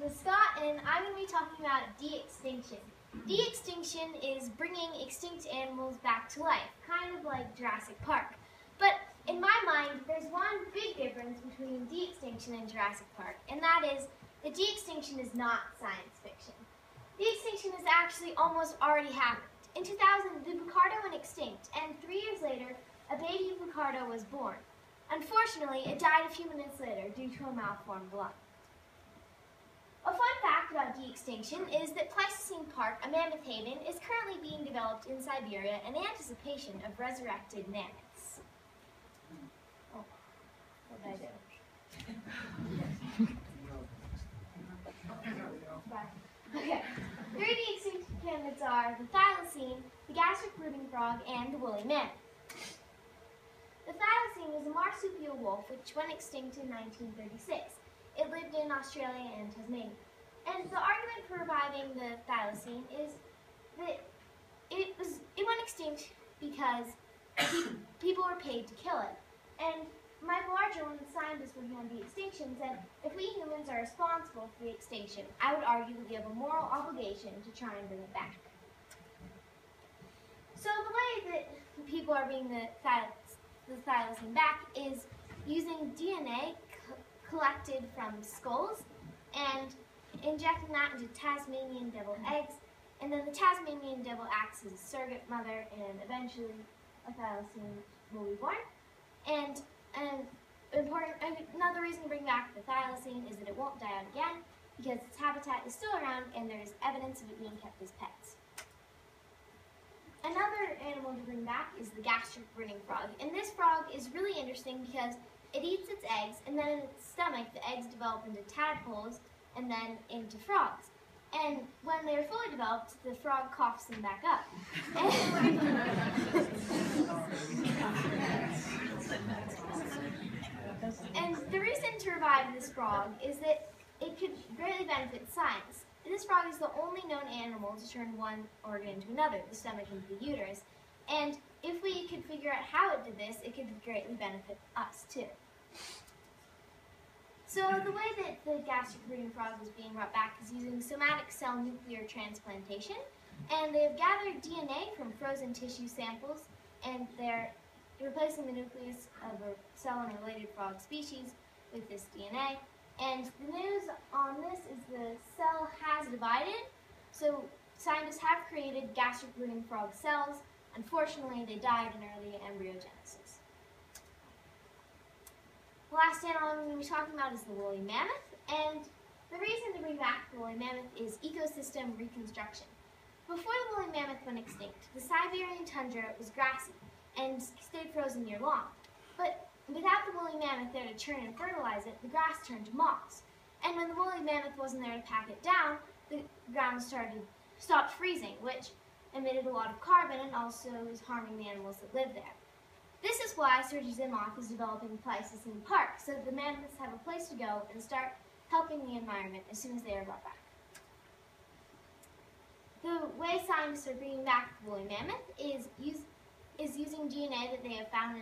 is Scott, and I'm going to be talking about de-extinction. De-extinction is bringing extinct animals back to life, kind of like Jurassic Park. But in my mind, there's one big difference between de-extinction and Jurassic Park, and that is that de-extinction is not science fiction. De-extinction has actually almost already happened. In 2000, the bucardo went extinct, and 3 years later, a baby bucardo was born. Unfortunately, it died a few minutes later due to a malformed lung. A fun fact about de-extinction is that Pleistocene Park, a mammoth haven, is currently being developed in Siberia in anticipation of resurrected mammoths. Oh, what did I do? Okay. 3 de-extinct candidates are the thylacine, the gastric brooding frog, and the woolly mammoth. The thylacine is a marsupial wolf which went extinct in 1936. It lived in Australia and Tasmania. And the argument for reviving the thylacine is that it went extinct because people were paid to kill it. And Michael Archer, one of the scientists working on de-extinction, said, if we humans are responsible for the extinction, I would argue that we have a moral obligation to try and bring it back. So the way that people are bringing the thylacine back is using DNA collected from skulls and injecting that into Tasmanian devil eggs, and then the Tasmanian devil acts as a surrogate mother, and eventually a thylacine will be born. And another reason to bring back the thylacine is that it won't die out again because its habitat is still around and there is evidence of it being kept as pets. Another animal to bring back is the gastric brooding frog, and this frog is really interesting because it eats its eggs, and then in its stomach the eggs develop into tadpoles and then into frogs. And when they're fully developed, the frog coughs them back up. And the reason to revive this frog is that it could greatly benefit science. This frog is the only known animal to turn one organ into another, the stomach into the uterus. And if we could figure out how it did this, it could greatly benefit us too. So the way that the gastric brooding frog is being brought back is using somatic cell nuclear transplantation. And they have gathered DNA from frozen tissue samples, and they're replacing the nucleus of a cell in a related frog species with this DNA. And the news on this is the cell has divided, so scientists have created gastric brooding frog cells. Unfortunately, they died in early embryogenesis. The last animal I'm going to be talking about is the woolly mammoth, and the reason to bring back the woolly mammoth is ecosystem reconstruction. Before the woolly mammoth went extinct, the Siberian tundra was grassy and stayed frozen year long. But without the woolly mammoth there to churn and fertilize it, the grass turned to moss. And when the woolly mammoth wasn't there to pack it down, the ground stopped freezing, which emitted a lot of carbon and also is harming the animals that live there. This is why Sir Zimov is developing Pleistocene Park, so that the mammoths have a place to go and start helping the environment as soon as they are brought back. The way scientists are bringing back the woolly mammoth is using DNA that they have found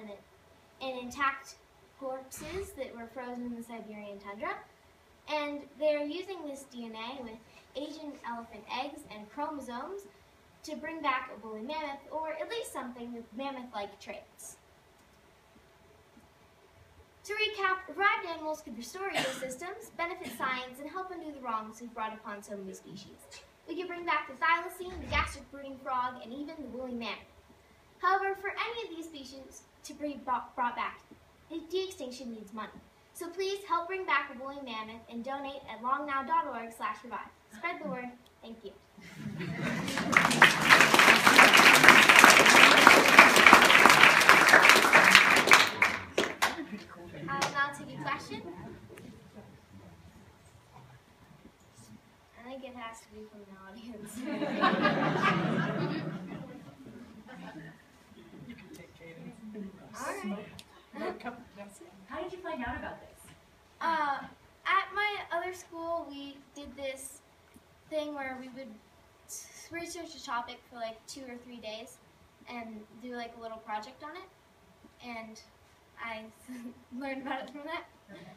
in intact corpses that were frozen in the Siberian tundra. And they're using this DNA with Asian elephant eggs and chromosomes to bring back a woolly mammoth, or at least something with mammoth-like traits. To recap, revived animals could restore ecosystems, benefit science, and help undo the wrongs we've brought upon so many species. We could bring back the thylacine, the gastric brooding frog, and even the woolly mammoth. However, for any of these species to be brought back, de-extinction needs money. So please help bring back a woolly mammoth and donate at longnow.org/revive. Spread the word. Thank you. I will now take a question. I think it has to be from the audience. You can take Kaden. All right. How did you find out about this? At my other school, we did this thing where we would research a topic for like 2 or 3 days and do like a little project on it. And I learned about it from that. Okay.